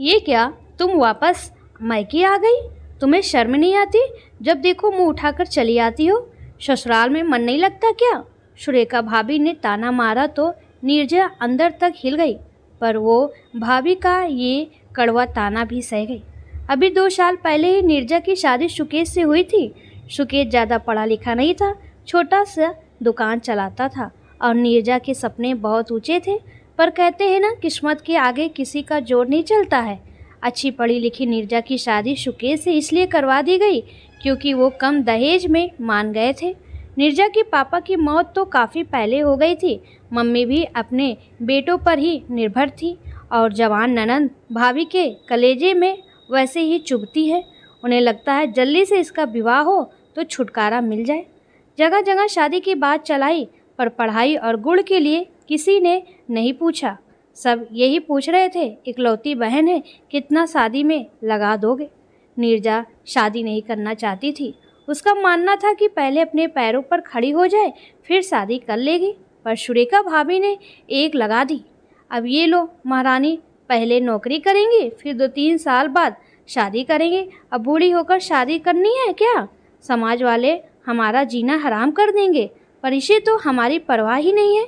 ये क्या, तुम वापस मायके आ गई? तुम्हें शर्म नहीं आती? जब देखो मुंह उठाकर चली आती हो। ससुराल में मन नहीं लगता क्या? सुरेखा भाभी ने ताना मारा तो नीरजा अंदर तक हिल गई, पर वो भाभी का ये कड़वा ताना भी सह गई। अभी 2 साल पहले ही नीरजा की शादी सुकेश से हुई थी। सुकेश ज़्यादा पढ़ा लिखा नहीं था, छोटा सा दुकान चलाता था और नीरजा के सपने बहुत ऊंचे थे। पर कहते हैं ना, किस्मत के आगे किसी का जोर नहीं चलता है। अच्छी पढ़ी लिखी नीरजा की शादी सुकेश से इसलिए करवा दी गई क्योंकि वो कम दहेज में मान गए थे। नीरजा के पापा की मौत तो काफ़ी पहले हो गई थी। मम्मी भी अपने बेटों पर ही निर्भर थी और जवान ननंद भाभी के कलेजे में वैसे ही चुभती है। उन्हें लगता है जल्दी से इसका विवाह हो तो छुटकारा मिल जाए। जगह जगह शादी की बात चलाई, पर पढ़ाई और गुण के लिए किसी ने नहीं पूछा। सब यही पूछ रहे थे, इकलौती बहन है, कितना शादी में लगा दोगे? नीरजा शादी नहीं करना चाहती थी। उसका मानना था कि पहले अपने पैरों पर खड़ी हो जाए, फिर शादी कर लेगी। पर सुरेखा भाभी ने एक लगा दी। अब ये लो महारानी, पहले नौकरी करेंगी, फिर 2-3 साल बाद शादी करेंगे। अब बूढ़ी होकर शादी करनी है क्या? समाज वाले हमारा जीना हराम कर देंगे, पर इसे तो हमारी परवाह ही नहीं है।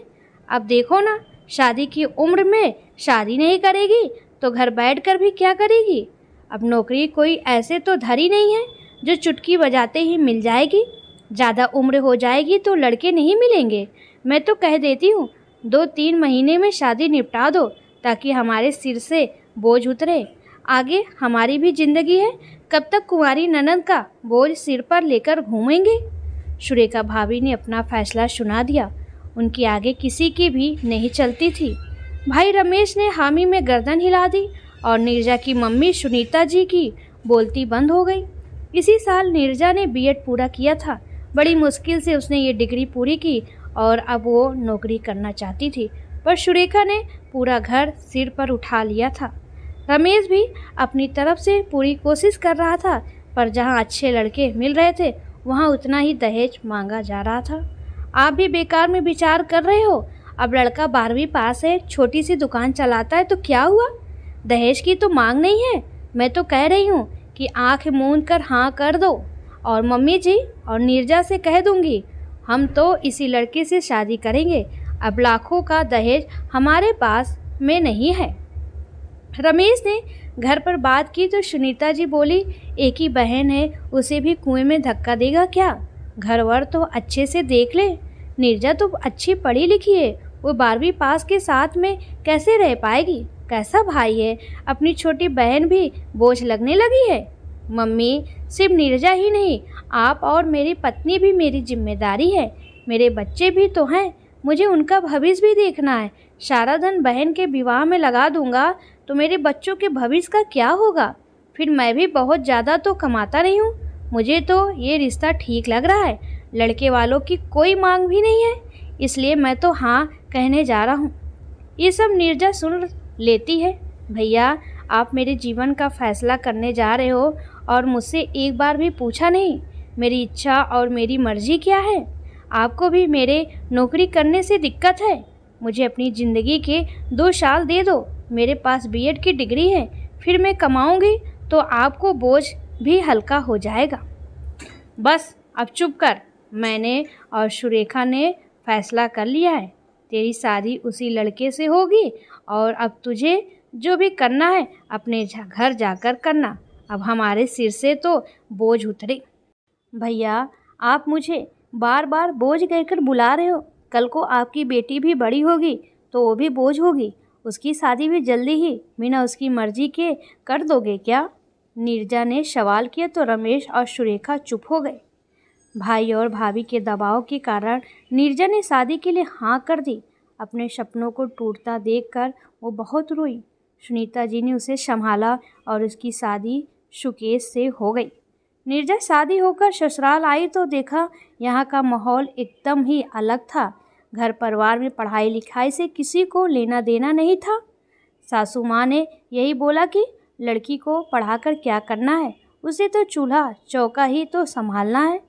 अब देखो ना, शादी की उम्र में शादी नहीं करेगी तो घर बैठकर भी क्या करेगी? अब नौकरी कोई ऐसे तो धरी नहीं है जो चुटकी बजाते ही मिल जाएगी। ज़्यादा उम्र हो जाएगी तो लड़के नहीं मिलेंगे। मैं तो कह देती हूँ 2-3 महीने में शादी निपटा दो, ताकि हमारे सिर से बोझ उतरे। आगे हमारी भी जिंदगी है, कब तक कुंवारी ननद का बोझ सिर पर लेकर घूमेंगे? सुरेखा भाभी ने अपना फैसला सुना दिया। उनकी आगे किसी की भी नहीं चलती थी। भाई रमेश ने हामी में गर्दन हिला दी और नीरजा की मम्मी सुनीता जी की बोलती बंद हो गई। इसी साल नीरजा ने बीएड पूरा किया था। बड़ी मुश्किल से उसने ये डिग्री पूरी की और अब वो नौकरी करना चाहती थी, पर सुरेखा ने पूरा घर सिर पर उठा लिया था। रमेश भी अपनी तरफ से पूरी कोशिश कर रहा था, पर जहाँ अच्छे लड़के मिल रहे थे वहाँ उतना ही दहेज मांगा जा रहा था। आप भी बेकार में विचार कर रहे हो। अब लड़का 12वीं पास है, छोटी सी दुकान चलाता है, तो क्या हुआ? दहेज की तो मांग नहीं है। मैं तो कह रही हूँ कि आंख मूंद कर हाँ कर दो, और मम्मी जी और नीरजा से कह दूंगी, हम तो इसी लड़के से शादी करेंगे। अब लाखों का दहेज हमारे पास में नहीं है। रमेश ने घर पर बात की तो सुनीता जी बोली, एक ही बहन है, उसे भी कुएं में धक्का देगा क्या? घर-वर तो अच्छे से देख ले। नीरजा तो अच्छी पढ़ी लिखी है, वो 12वीं पास के साथ में कैसे रह पाएगी? कैसा भाई है? अपनी छोटी बहन भी बोझ लगने लगी है। मम्मी, सिर्फ नीरजा ही नहीं, आप और मेरी पत्नी भी मेरी जिम्मेदारी है। मेरे बच्चे भी तो हैं, मुझे उनका भविष्य भी देखना है। सारा धन बहन के विवाह में लगा दूंगा तो मेरे बच्चों के भविष्य का क्या होगा? फिर मैं भी बहुत ज़्यादा तो कमाता नहीं हूँ। मुझे तो ये रिश्ता ठीक लग रहा है। लड़के वालों की कोई मांग भी नहीं है, इसलिए मैं तो हाँ कहने जा रहा हूँ। ये सब नीरजा सुन लेती है। भैया, आप मेरे जीवन का फैसला करने जा रहे हो और मुझसे एक बार भी पूछा नहीं। मेरी इच्छा और मेरी मर्जी क्या है? आपको भी मेरे नौकरी करने से दिक्कत है? मुझे अपनी ज़िंदगी के 2 साल दे दो। मेरे पास बीएड की डिग्री है, फिर मैं कमाऊंगी तो आपको बोझ भी हल्का हो जाएगा। बस अब चुप कर। मैंने और सुरेखा ने फैसला कर लिया है। तेरी शादी उसी लड़के से होगी और अब तुझे जो भी करना है अपने घर जाकर करना। अब हमारे सिर से तो बोझ उतरे। भैया, आप मुझे बार बार बोझ कहकर बुला रहे हो। कल को आपकी बेटी भी बड़ी होगी तो वो भी बोझ होगी। उसकी शादी भी जल्दी ही बिना उसकी मर्जी के कर दोगे क्या? नीरजा ने सवाल किया तो रमेश और सुरेखा चुप हो गए। भाई और भाभी के दबाव के कारण नीरजा ने शादी के लिए हाँ कर दी। अपने सपनों को टूटता देखकर वो बहुत रोई। सुनीता जी ने उसे संभाला और उसकी शादी सुकेश से हो गई। नीरजा शादी होकर ससुराल आई तो देखा यहाँ का माहौल एकदम ही अलग था। घर परिवार में पढ़ाई लिखाई से किसी को लेना देना नहीं था। सासू माँ ने यही बोला कि लड़की को पढ़ाकर क्या करना है, उसे तो चूल्हा चौका ही तो संभालना है।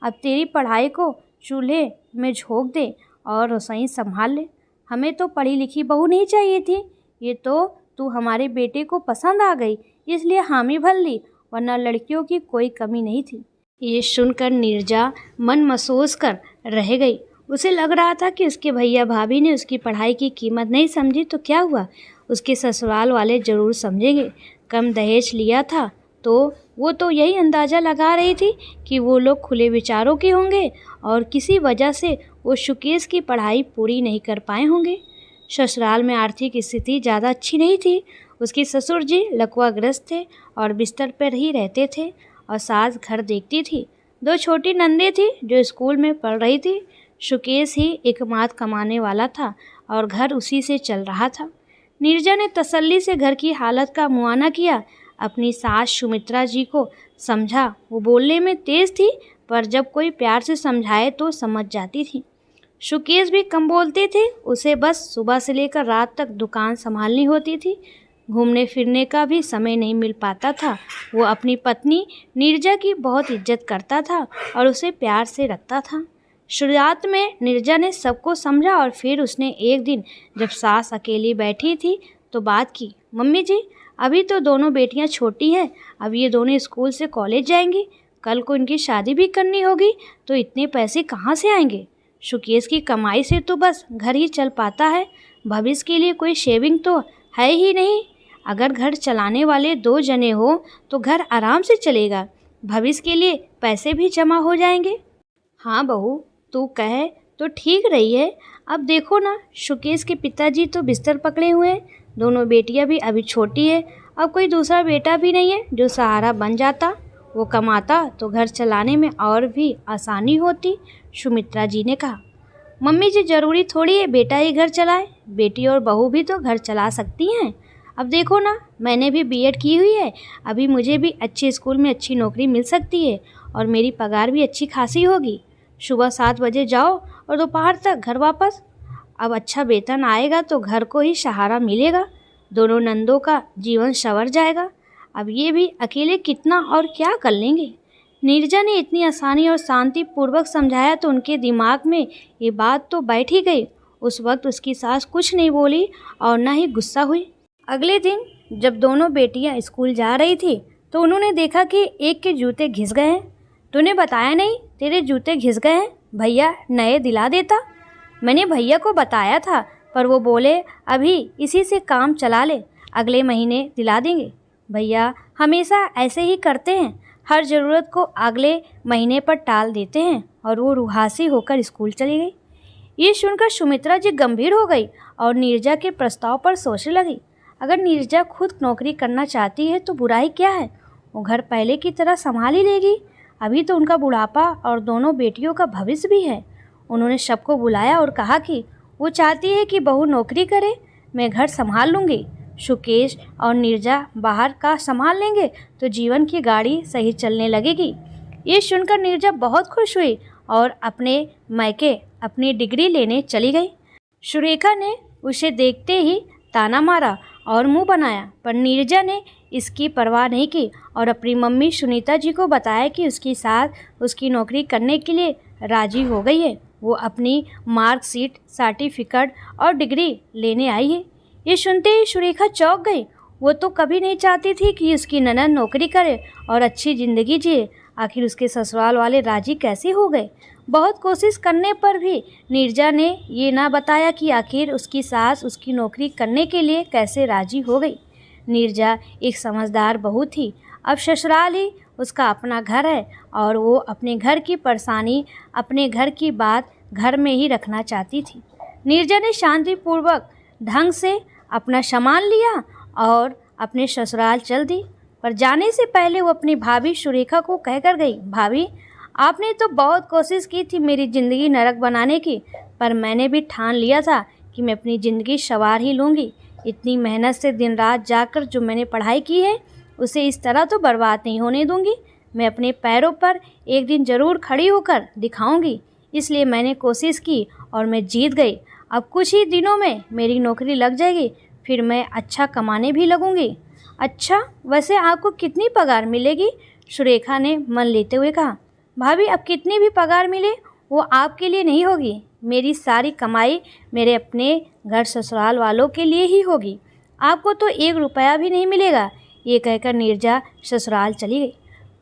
अब तेरी पढ़ाई को चूल्हे में झोंक दे और रसोई संभाल ले। हमें तो पढ़ी लिखी बहू नहीं चाहिए थी, ये तो तू हमारे बेटे को पसंद आ गई इसलिए हामी भर ली, वरना लड़कियों की कोई कमी नहीं थी। ये सुनकर नीरजा मन महसूस कर रह गई। उसे लग रहा था कि उसके भैया भाभी ने उसकी पढ़ाई की कीमत नहीं समझी तो क्या हुआ, उसके ससुराल वाले ज़रूर समझेंगे। कम दहेज लिया था तो वो तो यही अंदाज़ा लगा रही थी कि वो लोग खुले विचारों के होंगे और किसी वजह से वो शुकेश की पढ़ाई पूरी नहीं कर पाए होंगे। ससुराल में आर्थिक स्थिति ज़्यादा अच्छी नहीं थी। उसके ससुर जी लकवाग्रस्त थे और बिस्तर पर ही रहते थे और सास घर देखती थी। 2 छोटी नंदे थी जो स्कूल में पढ़ रही थी। शुकेश ही एकमात्र कमाने वाला था और घर उसी से चल रहा था। नीरजा ने तसल्ली से घर की हालत का मुआयना किया। अपनी सास सुमित्रा जी को समझा। वो बोलने में तेज़ थी पर जब कोई प्यार से समझाए तो समझ जाती थी। शुकेश भी कम बोलते थे। उसे बस सुबह से लेकर रात तक दुकान संभालनी होती थी। घूमने फिरने का भी समय नहीं मिल पाता था। वो अपनी पत्नी नीरजा की बहुत इज्जत करता था और उसे प्यार से रखता था। शुरुआत में नीरजा ने सबको समझा और फिर उसने एक दिन जब सास अकेली बैठी थी तो बात की, मम्मी जी अभी तो दोनों बेटियां छोटी हैं, अब ये दोनों स्कूल से कॉलेज जाएंगी, कल को इनकी शादी भी करनी होगी तो इतने पैसे कहाँ से आएंगे। शुकेश की कमाई से तो बस घर ही चल पाता है, भविष्य के लिए कोई सेविंग तो है ही नहीं। अगर घर चलाने वाले 2 जने हो तो घर आराम से चलेगा, भविष्य के लिए पैसे भी जमा हो जाएंगे। हाँ बहू, तू कहे तो ठीक रही है। अब देखो ना, शुकेश के पिताजी तो बिस्तर पकड़े हुए हैं, दोनों बेटियां भी अभी छोटी है, अब कोई दूसरा बेटा भी नहीं है जो सहारा बन जाता। वो कमाता तो घर चलाने में और भी आसानी होती। सुमित्रा जी ने कहा, मम्मी जी ज़रूरी थोड़ी है बेटा ही घर चलाए, बेटी और बहू भी तो घर चला सकती हैं। अब देखो ना, मैंने भी बीएड की हुई है, अभी मुझे भी अच्छे स्कूल में अच्छी नौकरी मिल सकती है और मेरी पगार भी अच्छी खासी होगी। सुबह 7 बजे जाओ और दोपहर तक घर वापस। अब अच्छा वेतन आएगा तो घर को ही सहारा मिलेगा, दोनों नंदों का जीवन संवर जाएगा। अब ये भी अकेले कितना और क्या कर लेंगे। नीरजा ने इतनी आसानी और शांतिपूर्वक समझाया तो उनके दिमाग में ये बात तो बैठ ही गई। उस वक्त उसकी सास कुछ नहीं बोली और ना ही गुस्सा हुई। अगले दिन जब दोनों बेटियां स्कूल जा रही थी तो उन्होंने देखा कि एक के जूते घिस गए हैं। तूने बताया नहीं तेरे जूते घिस गए हैं, भैया नए दिला देता। मैंने भैया को बताया था पर वो बोले अभी इसी से काम चला ले, अगले महीने दिला देंगे। भैया हमेशा ऐसे ही करते हैं, हर ज़रूरत को अगले महीने पर टाल देते हैं। और वो रुहासी होकर स्कूल चली गई। ये सुनकर सुमित्रा जी गंभीर हो गई और नीरजा के प्रस्ताव पर सोचने लगी। अगर नीरजा खुद नौकरी करना चाहती है तो बुराई क्या है, वो घर पहले की तरह संभाल ही लेगी। अभी तो उनका बुढ़ापा और दोनों बेटियों का भविष्य भी है। उन्होंने सबको बुलाया और कहा कि वो चाहती है कि बहू नौकरी करे, मैं घर संभाल लूँगी, शुकेश और नीरजा बाहर का संभाल लेंगे तो जीवन की गाड़ी सही चलने लगेगी। ये सुनकर नीरजा बहुत खुश हुई और अपने मायके अपनी डिग्री लेने चली गई। सुरेखा ने उसे देखते ही ताना मारा और मुंह बनाया, पर नीरजा ने इसकी परवाह नहीं की और अपनी मम्मी सुनीता जी को बताया कि उसकी सास उसकी नौकरी करने के लिए राजी हो गई है। वो अपनी मार्कशीट, सर्टिफिकेट और डिग्री लेने आई है। ये सुनते ही सुरेखा चौंक गई। वो तो कभी नहीं चाहती थी कि उसकी ननद नौकरी करे और अच्छी ज़िंदगी जिए, आखिर उसके ससुराल वाले राजी कैसे हो गए। बहुत कोशिश करने पर भी नीरजा ने ये ना बताया कि आखिर उसकी सास उसकी नौकरी करने के लिए कैसे राजी हो गई। नीरजा एक समझदार बहू थी। अब ससुराल ही उसका अपना घर है और वो अपने घर की परेशानी, अपने घर की बात घर में ही रखना चाहती थी। नीरजा ने शांतिपूर्वक ढंग से अपना सामान लिया और अपने ससुराल चल दी। पर जाने से पहले वो अपनी भाभी सुरेखा को कहकर गई, भाभी आपने तो बहुत कोशिश की थी मेरी ज़िंदगी नरक बनाने की, पर मैंने भी ठान लिया था कि मैं अपनी ज़िंदगी संवार ही लूँगी। इतनी मेहनत से दिन रात जाकर जो मैंने पढ़ाई की है उसे इस तरह तो बर्बाद नहीं होने दूँगी। मैं अपने पैरों पर एक दिन ज़रूर खड़ी होकर दिखाऊँगी, इसलिए मैंने कोशिश की और मैं जीत गई। अब कुछ ही दिनों में मेरी नौकरी लग जाएगी, फिर मैं अच्छा कमाने भी लगूँगी। अच्छा, वैसे आपको कितनी पगार मिलेगी? सुरेखा ने मन लेते हुए कहा, भाभी अब कितनी भी पगार मिले वो आपके लिए नहीं होगी, मेरी सारी कमाई मेरे अपने घर ससुराल वालों के लिए ही होगी। आपको तो 1 रुपया भी नहीं मिलेगा। ये कहकर नीरजा ससुराल चली गई।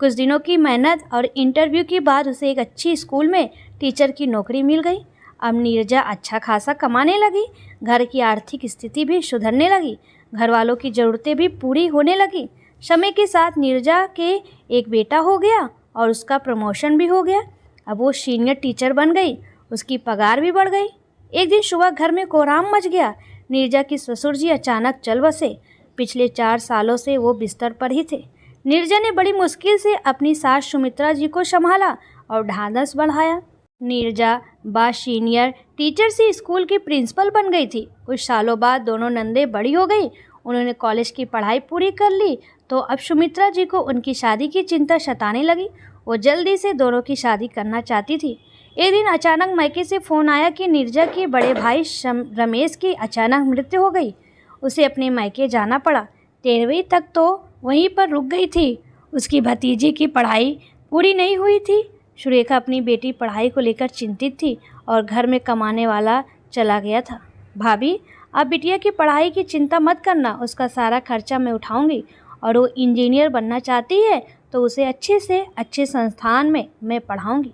कुछ दिनों की मेहनत और इंटरव्यू के बाद उसे एक अच्छी स्कूल में टीचर की नौकरी मिल गई। अब नीरजा अच्छा खासा कमाने लगी, घर की आर्थिक स्थिति भी सुधरने लगी, घर वालों की ज़रूरतें भी पूरी होने लगी। समय के साथ नीरजा के एक बेटा हो गया और उसका प्रमोशन भी हो गया। अब वो सीनियर टीचर बन गई, उसकी पगार भी बढ़ गई। एक दिन सुबह घर में कोहराम मच गया। नीरजा के ससुर जी अचानक चल बसे। पिछले 4 सालों से वो बिस्तर पर ही थे। नीरजा ने बड़ी मुश्किल से अपनी सास सुमित्रा जी को संभाला और ढांढस बढ़ाया। नीरजा बाद सीनियर टीचर से स्कूल की प्रिंसिपल बन गई थी। कुछ सालों बाद दोनों नंदें बड़ी हो गई, उन्होंने कॉलेज की पढ़ाई पूरी कर ली, तो अब सुमित्रा जी को उनकी शादी की चिंता सताने लगी। वो जल्दी से दोनों की शादी करना चाहती थी। एक दिन अचानक मायके से फ़ोन आया कि नीरजा के बड़े भाई रमेश की अचानक मृत्यु हो गई। उसे अपने मायके जाना पड़ा। 13वीं तक तो वहीं पर रुक गई थी। उसकी भतीजी की पढ़ाई पूरी नहीं हुई थी। सुरेखा अपनी बेटी पढ़ाई को लेकर चिंतित थी और घर में कमाने वाला चला गया था। भाभी, आप बिटिया की पढ़ाई की चिंता मत करना, उसका सारा खर्चा मैं उठाऊंगी, और वो इंजीनियर बनना चाहती है तो उसे अच्छे से अच्छे संस्थान में मैं पढ़ाऊंगी।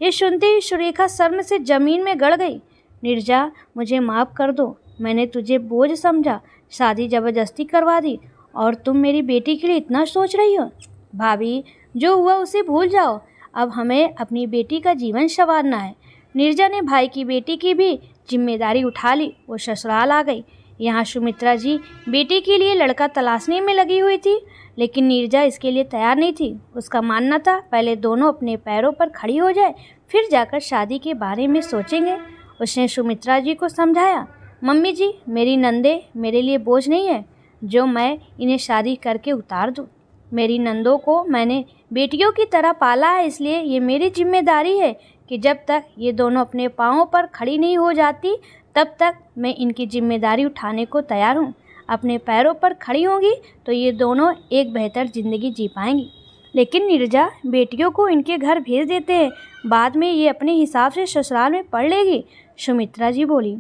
ये सुनते ही सुरेखा शर्म से ज़मीन में गड़ गई। नीरजा, मुझे माफ़ कर दो, मैंने तुझे बोझ समझा, शादी ज़बरदस्ती करवा दी और तुम मेरी बेटी के लिए इतना सोच रही हो। भाभी, जो हुआ उसे भूल जाओ, अब हमें अपनी बेटी का जीवन संवारना है। नीरजा ने भाई की बेटी की भी जिम्मेदारी उठा ली। वो ससुराल आ गई। यहाँ सुमित्रा जी बेटी के लिए लड़का तलाशने में लगी हुई थी, लेकिन नीरजा इसके लिए तैयार नहीं थी। उसका मानना था पहले दोनों अपने पैरों पर खड़ी हो जाए, फिर जाकर शादी के बारे में सोचेंगे। उसने सुमित्रा जी को समझाया, मम्मी जी, मेरी नंदे मेरे लिए बोझ नहीं है जो मैं इन्हें शादी करके उतार दूँ। मेरी नंदों को मैंने बेटियों की तरह पाला है, इसलिए ये मेरी जिम्मेदारी है कि जब तक ये दोनों अपने पाँव पर खड़ी नहीं हो जाती तब तक मैं इनकी जिम्मेदारी उठाने को तैयार हूँ। अपने पैरों पर खड़ी होंगी तो ये दोनों एक बेहतर ज़िंदगी जी पाएंगी। लेकिन नीरजा, बेटियों को इनके घर भेज देते हैं, बाद में ये अपने हिसाब से ससुराल में पढ़ लेगी। सुमित्रा जी बोली,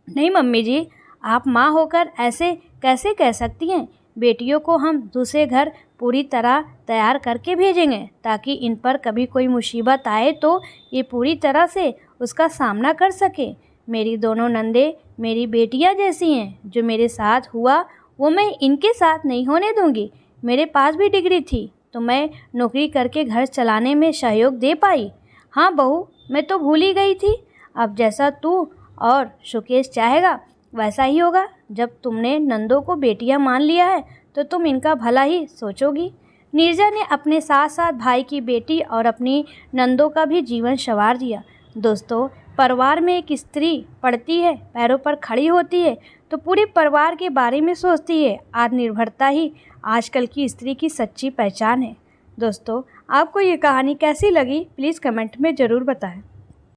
नहीं मम्मी जी, आप माँ होकर ऐसे कैसे कह सकती हैं। बेटियों को हम दूसरे घर पूरी तरह तैयार करके भेजेंगे ताकि इन पर कभी कोई मुसीबत आए तो ये पूरी तरह से उसका सामना कर सके। मेरी दोनों नंदे मेरी बेटियां जैसी हैं। जो मेरे साथ हुआ वो मैं इनके साथ नहीं होने दूंगी। मेरे पास भी डिग्री थी तो मैं नौकरी करके घर चलाने में सहयोग दे पाई। हाँ बहू, मैं तो भूल ही गई थी। अब जैसा तू और सुकेश चाहेगा वैसा ही होगा। जब तुमने नंदों को बेटियां मान लिया है तो तुम इनका भला ही सोचोगी। नीरजा ने अपने साथ साथ भाई की बेटी और अपनी नंदों का भी जीवन संवार दिया। दोस्तों, परिवार में एक स्त्री पढ़ती है, पैरों पर खड़ी होती है तो पूरे परिवार के बारे में सोचती है। आत्मनिर्भरता ही आजकल की स्त्री की सच्ची पहचान है। दोस्तों, आपको ये कहानी कैसी लगी प्लीज़ कमेंट में ज़रूर बताएं।